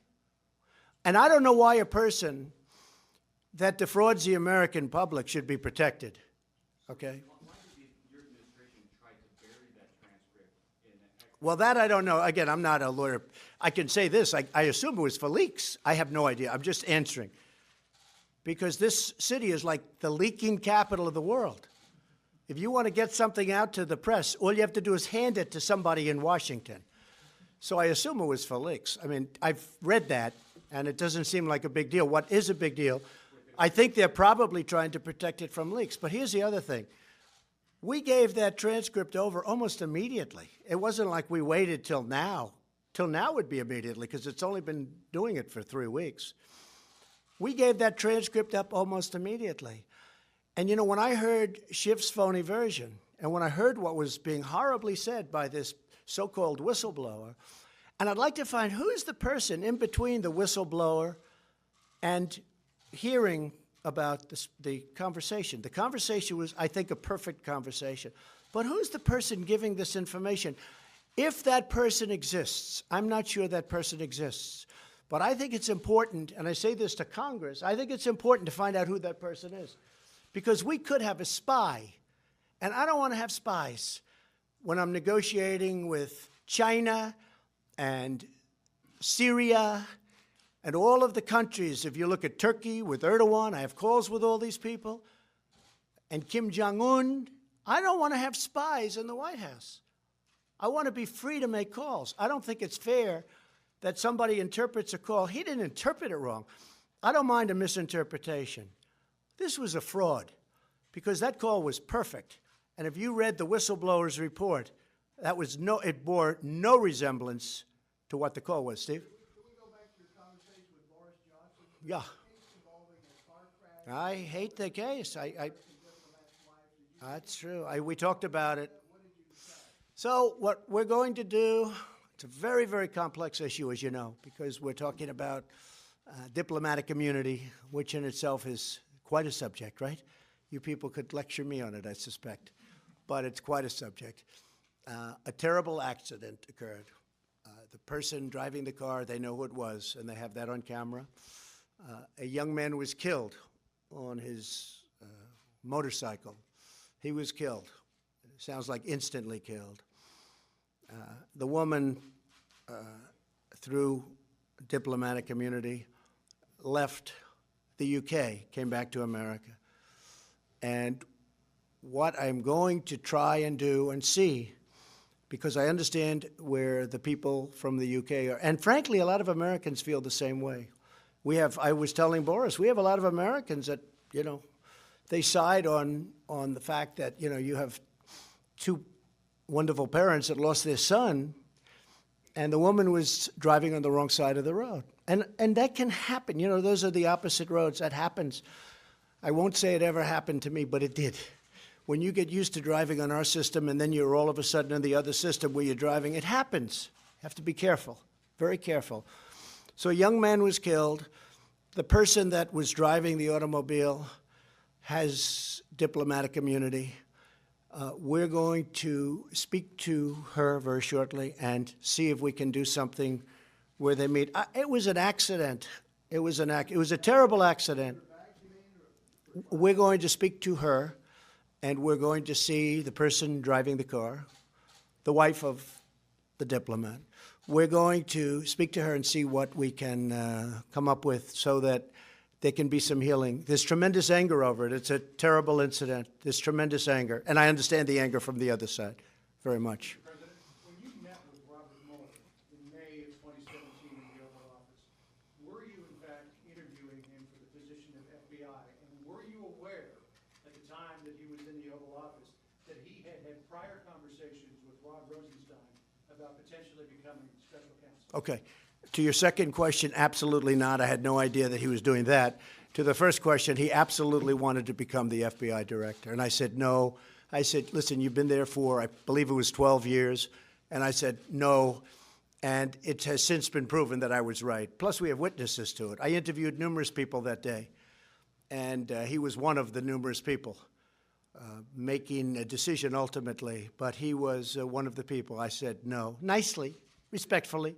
And I don't know why a person that defrauds the American public should be protected, okay?
Why did your administration try to bury that transcript in the
Well, that I don't know. Again, I'm not a lawyer. I can say this. I assume it was for leaks. I have no idea. I'm just answering. Because this city is like the leaking capital of the world. If you want to get something out to the press, all you have to do is hand it to somebody in Washington. So I assume it was for leaks. I mean, I've read that, and it doesn't seem like a big deal. What is a big deal? I think they're probably trying to protect it from leaks. But here's the other thing. We gave that transcript over almost immediately. It wasn't like we waited till now. Till now would be immediately, because it's only been doing it for 3 weeks. We gave that transcript up almost immediately. And, you know, when I heard Schiff's phony version, And when I heard what was being horribly said by this so-called whistleblower, and I'd like to find who is the person in between the whistleblower and hearing about this, the conversation. The conversation was, I think, a perfect conversation. But who's the person giving this information? If that person exists, I'm not sure that person exists, but I think it's important, and I say this to Congress, I think it's important to find out who that person is. Because we could have a spy, and I don't want to have spies when I'm negotiating with China and Syria and all of the countries. If you look at Turkey with Erdogan, I have calls with all these people, and Kim Jong-un. I don't want to have spies in the White House. I want to be free to make calls. I don't think it's fair that somebody interprets a call. He didn't interpret it wrong. I don't mind a misinterpretation. This was a fraud because that call was perfect. And if you read the whistleblower's report, it bore no resemblance to what the call was. Steve?
Can we go back to your conversation with Boris Johnson?
Yeah.
Case involving a car crash.
I hate the case. That's true. We talked about it. So what we're going to do, it's a very, very complex issue, as you know, because we're talking about diplomatic immunity, which in itself is quite a subject, right? You people could lecture me on it, I suspect, but it's quite a subject. A terrible accident occurred. The person driving the car, they know who it was, and they have that on camera. A young man was killed on his motorcycle. He was killed. It sounds like instantly killed. The woman, through diplomatic immunity, left the UK, came back to America. And what I'm going to try and do and see, because I understand where the people from the UK are, and frankly, a lot of Americans feel the same way. I was telling Boris, we have a lot of Americans that, they side on the fact that, you have two wonderful parents that lost their son, and the woman was driving on the wrong side of the road. And that can happen. Those are the opposite roads. That happens. I won't say it ever happened to me, but it did. When you get used to driving on our system and then you're all of a sudden in the other system where you're driving, it happens. You have to be careful, very careful. So a young man was killed. The person that was driving the automobile has diplomatic immunity. We're going to speak to her very shortly and see if we can do something where they meet. It was an accident. It was a terrible accident. We're going to speak to her, and we're going to see the person driving the car, the wife of the diplomat. We're going to speak to her and see what we can come up with so that there can be some healing. There's tremendous anger over it. It's a terrible incident. There's tremendous anger. And I understand the anger from the other side very much.
President, when you met with Robert Mueller in May of 2017 in the Oval Office, were you in fact interviewing him for the position of FBI? And were you aware at the time that he was in the Oval Office that he had had prior conversations with Rod Rosenstein about potentially becoming special counsel?
Okay. To your second question, absolutely not. I had no idea that he was doing that. To the first question, he absolutely wanted to become the FBI director. And I said, no. I said, listen, you've been there for, I believe it was 12 years. And I said, no. And it has since been proven that I was right. Plus, we have witnesses to it. I interviewed numerous people that day. And he was one of the numerous people making a decision ultimately. But he was one of the people. I said, no. Nicely, respectfully.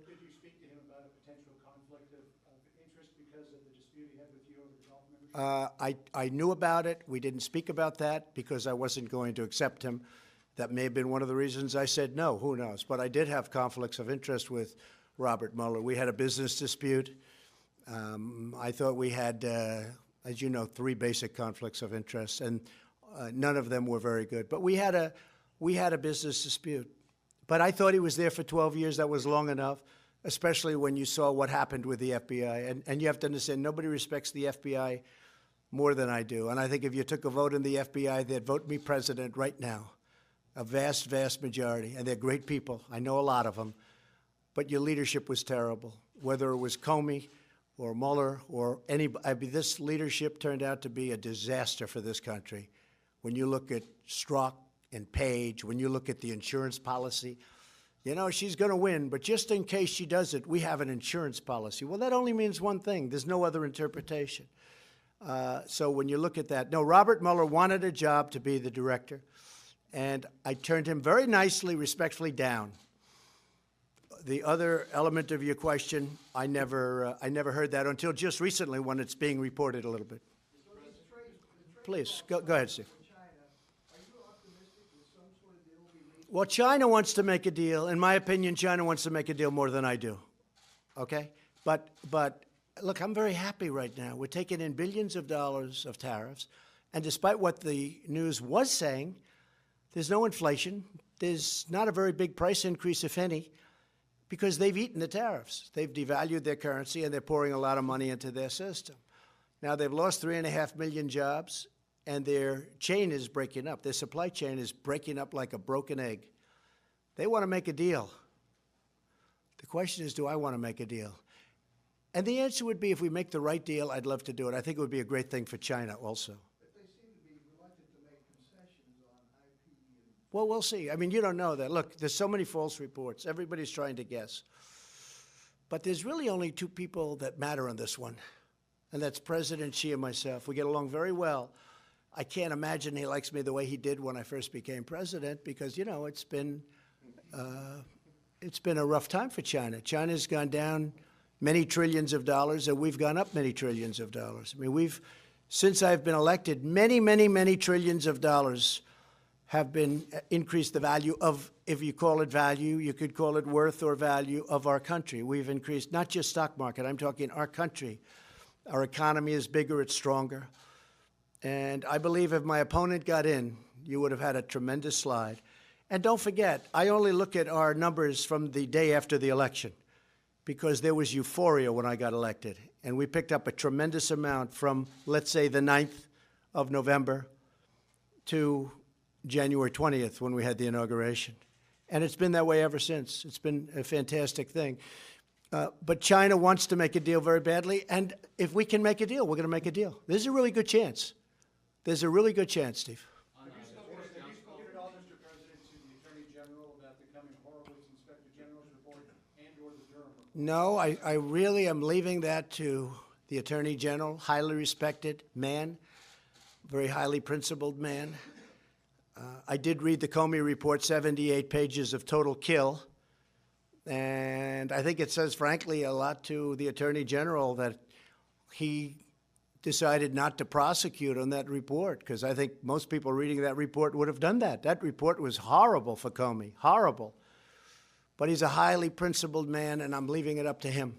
I knew about it. We didn't speak about that because I wasn't going to accept him. That may have been one of the reasons I said no. Who knows? But I did have conflicts of interest with Robert Mueller. We had a business dispute. I thought we had, as you know, 3 basic conflicts of interest, and none of them were very good. But we had a business dispute. But I thought he was there for 12 years. That was long enough, especially when you saw what happened with the FBI. And you have to understand, nobody respects the FBI more than I do. And I think if you took a vote in the FBI, they'd vote me president right now. A vast, vast majority. And they're great people. I know a lot of them. But your leadership was terrible. Whether it was Comey or Mueller or anybody, this leadership turned out to be a disaster for this country. When you look at Strzok and Page, when you look at the insurance policy, you know, she's going to win, but just in case she doesn't, we have an insurance policy. Well, that only means one thing. There's no other interpretation. So when you look at that, no, Robert Mueller wanted a job to be the director, and I turned him very nicely, respectfully down. The other element of your question, I never heard that until just recently when it's being reported a little bit. Please, go ahead, Steve. Well, China wants to make a deal. In my opinion, China wants to make a deal more than I do, okay? But look, I'm very happy right now. We're taking in billions of dollars of tariffs, and despite what the news was saying, there's no inflation. There's not a very big price increase, if any, because they've eaten the tariffs. They've devalued their currency, and they're pouring a lot of money into their system. Now, they've lost 3.5 million jobs, and their chain is breaking up. Their supply chain is breaking up like a broken egg. They want to make a deal. The question is, do I want to make a deal? And the answer would be, if we make the right deal, I'd love to do it. I think it would be a great thing for China also.
But they seem to be reluctant to make concessions on IP and...
Well, we'll see. I mean, you don't know that. Look, there's so many false reports. Everybody's trying to guess. But there's really only two people that matter on this one, and that's President Xi and myself. We get along very well. I can't imagine he likes me the way he did when I first became president because, you know, it's been a rough time for China. China's gone down many trillions of dollars, and we've gone up many trillions of dollars. I mean, since I've been elected, many trillions of dollars have been increased the value of, if you call it value, you could call it worth or value of our country. We've increased, not just stock market, I'm talking our country. Our economy is bigger, it's stronger. And I believe if my opponent got in, you would have had a tremendous slide. And don't forget, I only look at our numbers from the day after the election because there was euphoria when I got elected. And we picked up a tremendous amount from, let's say, the 9th of November to January 20th when we had the inauguration. And it's been that way ever since. It's been a fantastic thing. But China wants to make a deal very badly. And if we can make a deal, we're going to make a deal. There's a really good chance. There's a really good chance, Steve.
Have you spoken at all, Mr. President, to the Attorney General about the coming Horowitz Inspector General's report and/or the Durham report?
No, I really am leaving that to the Attorney General, highly respected man, very highly principled man. I did read the Comey report, 78 pages of total kill. And I think it says, frankly, a lot to the Attorney General that he decided not to prosecute on that report, because I think most people reading that report would have done that. That report was horrible for Comey, horrible. But he's a highly principled man, and I'm leaving it up to him.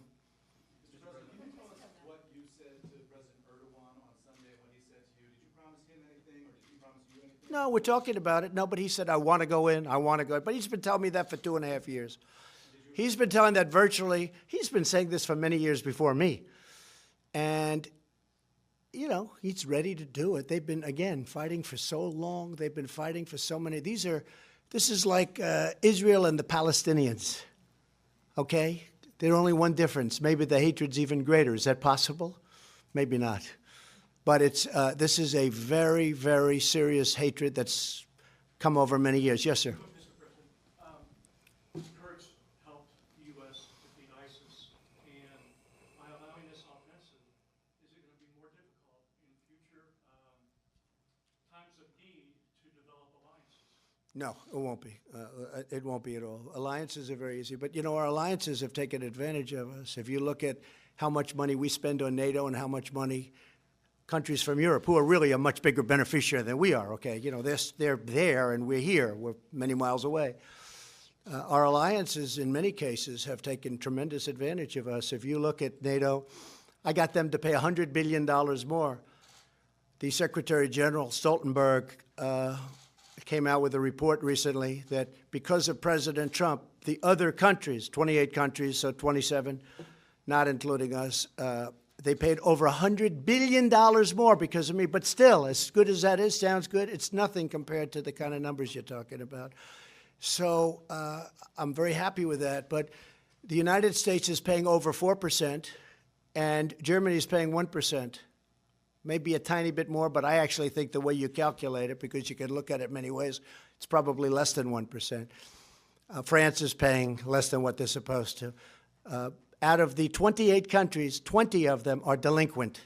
Mr. President, can you tell us what you said to President Erdogan on Sunday, what he said to you? Did you promise him anything, or did he promise you anything?
No, we're talking about it. No, but he said, I want to go in, I want to go in. But he's been telling me that for 2.5 years. He's been telling that virtually. He's been saying this for many years before me. And, you know, he's ready to do it. They've been, again, fighting for so long. They've been fighting for so many. This is like Israel and the Palestinians, okay? There's only one difference. Maybe the hatred's even greater. Is that possible? Maybe not. But this is a very, very serious hatred that's come over many years. Yes, sir. No, it won't be. It won't be at all. Alliances are very easy. But, you know, our alliances have taken advantage of us. If you look at how much money we spend on NATO and how much money countries from Europe, who are really a much bigger beneficiary than we are, okay? You know, they're there and we're here. We're many miles away. Our alliances, in many cases, have taken tremendous advantage of us. If you look at NATO, I got them to pay $100 billion more. The Secretary General Stoltenberg came out with a report recently that because of President Trump, the other countries, 28 countries, so 27, not including us, they paid over $100 billion more because of me. But still, as good as that is, sounds good, it's nothing compared to the kind of numbers you're talking about. So I'm very happy with that. But the United States is paying over 4%, and Germany is paying 1%. Maybe a tiny bit more, but I actually think the way you calculate it, because you can look at it many ways, It's probably less than 1%. France is paying less than what they're supposed to. Out of the 28 countries, 20 of them are delinquent.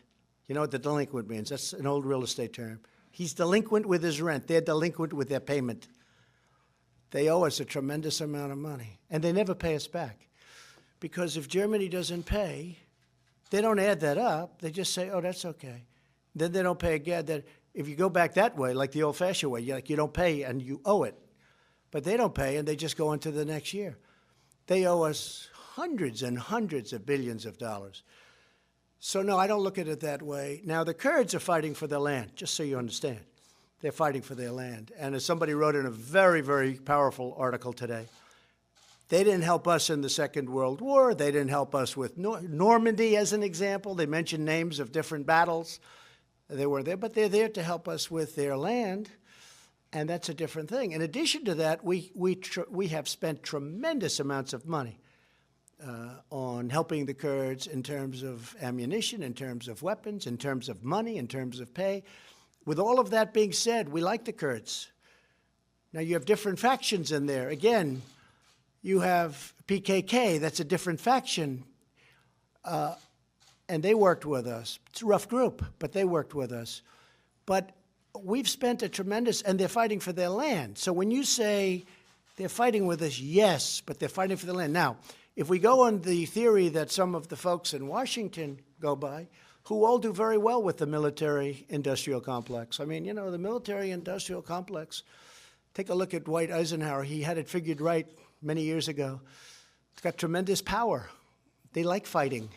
You know what the delinquent means? That's an old real estate term. He's delinquent with his rent. They're delinquent with their payment. They owe us a tremendous amount of money, and they never pay us back. Because if Germany doesn't pay, they don't add that up. They just say, oh, that's okay. Then they don't pay again. If you go back that way, like the old-fashioned way, you don't pay and you owe it. But they don't pay, and they just go into the next year. They owe us hundreds and hundreds of billions of dollars. So, no, I don't look at it that way. Now, the Kurds are fighting for their land, just so you understand. They're fighting for their land. And as somebody wrote in a very, very powerful article today, they didn't help us in the Second World War. They didn't help us with Normandy, as an example. They mentioned names of different battles. They weren't there, but they're there to help us with their land, and that's a different thing. In addition to that, we have spent tremendous amounts of money on helping the Kurds in terms of ammunition, in terms of weapons, in terms of money, in terms of pay. With all of that being said, we like the Kurds. Now, you have different factions in there. Again, you have PKK, that's a different faction, and they worked with us. It's a rough group, but they worked with us. But we've spent a tremendous, and they're fighting for their land. So when you say they're fighting with us, yes, but they're fighting for their land. Now, if we go on the theory that some of the folks in Washington go by, who all do very well with the military-industrial complex. I mean, you know, the military-industrial complex, take a look at Dwight Eisenhower. He had it figured right many years ago. It's got tremendous power. They like fighting.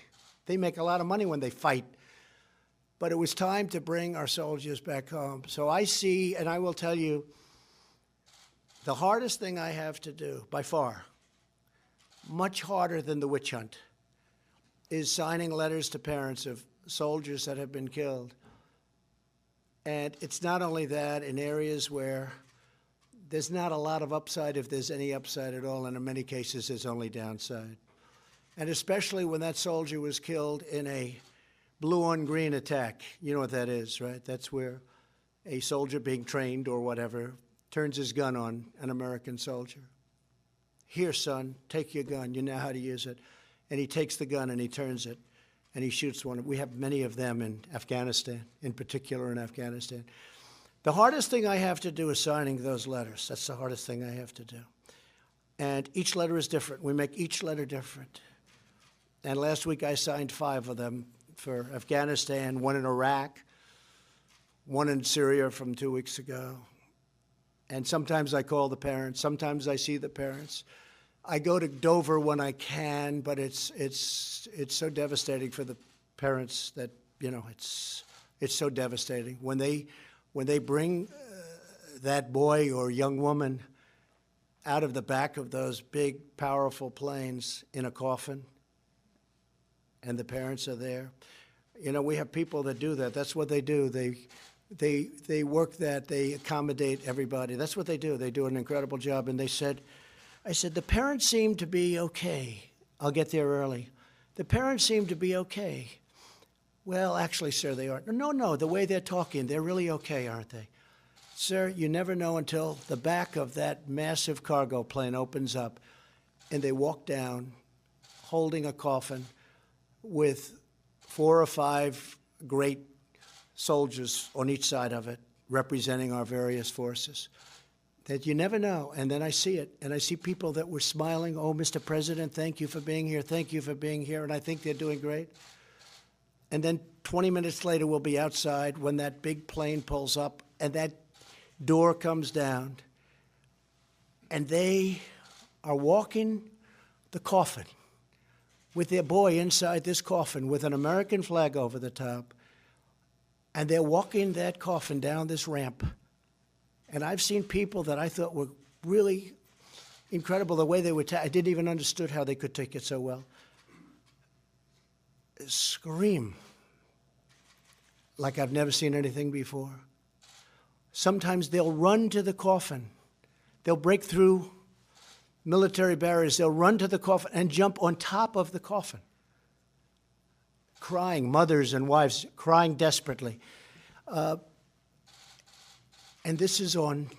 They make a lot of money when they fight. But it was time to bring our soldiers back home. So I see, and I will tell you, the hardest thing I have to do, by far, much harder than the witch hunt, is signing letters to parents of soldiers that have been killed. And it's not only that, in areas where there's not a lot of upside, if there's any upside at all, and in many cases there's only downside. And especially when that soldier was killed in a blue-on-green attack. You know what that is, right? That's where a soldier being trained or whatever turns his gun on an American soldier. Here, son, take your gun. You know how to use it. And he takes the gun and he turns it and he shoots one. We have many of them in Afghanistan, in particular in Afghanistan. The hardest thing I have to do is signing those letters. That's the hardest thing I have to do. And each letter is different. We make each letter different. And last week I signed 5 of them for Afghanistan, 1 in Iraq, 1 in Syria from 2 weeks ago. And sometimes I call the parents. Sometimes I see the parents. I go to Dover when I can, but it's so devastating for the parents that, you know, it's so devastating. When they bring that boy or young woman out of the back of those big, powerful planes in a coffin, and the parents are there. You know, we have people that do that. That's what they do. They work that. They accommodate everybody. That's what they do. They do an incredible job. And I said, the parents seem to be okay. I'll get there early. The parents seem to be okay. Well, actually, sir, they aren't. No, the way they're talking, they're really okay, aren't they? Sir, you never know until the back of that massive cargo plane opens up and they walk down holding a coffin with 4 or 5 great soldiers on each side of it, representing our various forces. That you never know. And then I see it, and I see people that were smiling, oh, Mr. President, thank you for being here, thank you for being here, and I think they're doing great. And then 20 minutes later, we'll be outside when that big plane pulls up, and that door comes down, and they are walking the coffin with their boy inside this coffin with an American flag over the top, and they're walking that coffin down this ramp. And I've seen people that I thought were really incredible, the way they would I didn't even understood how they could take it so well. Scream like I've never seen anything before. Sometimes they'll run to the coffin. They'll break through military barriers. They'll run to the coffin and jump on top of the coffin, crying, mothers and wives crying desperately. And this is on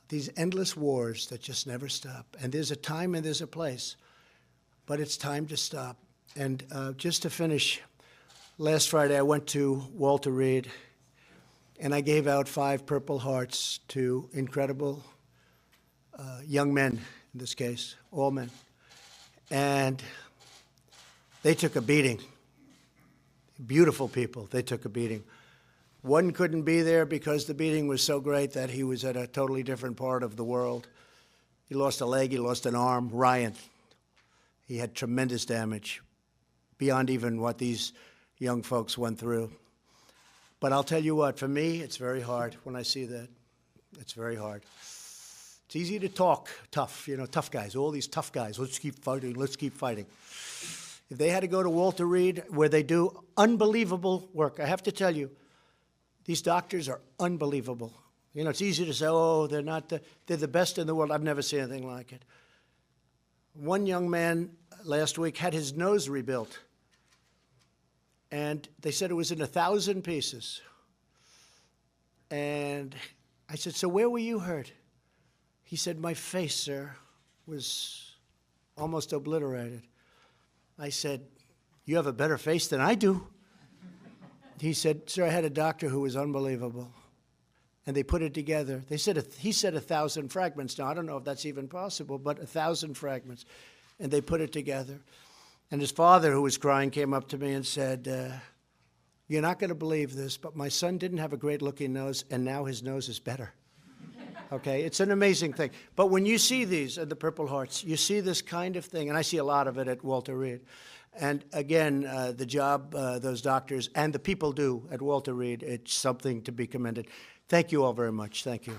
these endless wars that just never stop. And there's a time and there's a place, but it's time to stop. And just to finish, last Friday I went to Walter Reed, and I gave out 5 Purple Hearts to incredible young men, in this case, all men. And they took a beating. Beautiful people, they took a beating. One couldn't be there because the beating was so great that he was at a totally different part of the world. He lost a leg, he lost an arm. Ryan, he had tremendous damage, beyond even what these young folks went through. But I'll tell you what, for me, it's very hard when I see that. It's very hard. It's easy to talk tough, you know, tough guys, all these tough guys. Let's keep fighting, let's keep fighting. If they had to go to Walter Reed, where they do unbelievable work, I have to tell you, these doctors are unbelievable. You know, it's easy to say, oh, they're not they're the best in the world. I've never seen anything like it. One young man last week had his nose rebuilt, and they said it was in 1,000 pieces. And I said, so where were you hurt? He said, my face, sir, was almost obliterated. I said, you have a better face than I do. He said, sir, I had a doctor who was unbelievable. And they put it together. They said, he said 1,000 fragments. Now, I don't know if that's even possible, but 1,000 fragments. And they put it together. And his father, who was crying, came up to me and said, you're not going to believe this, but my son didn't have a great-looking nose, and now his nose is better. Okay? It's an amazing thing. But when you see these, the Purple Hearts, you see this kind of thing, and I see a lot of it at Walter Reed. And again, the job those doctors and the people do at Walter Reed, it's something to be commended. Thank you all very much. Thank you.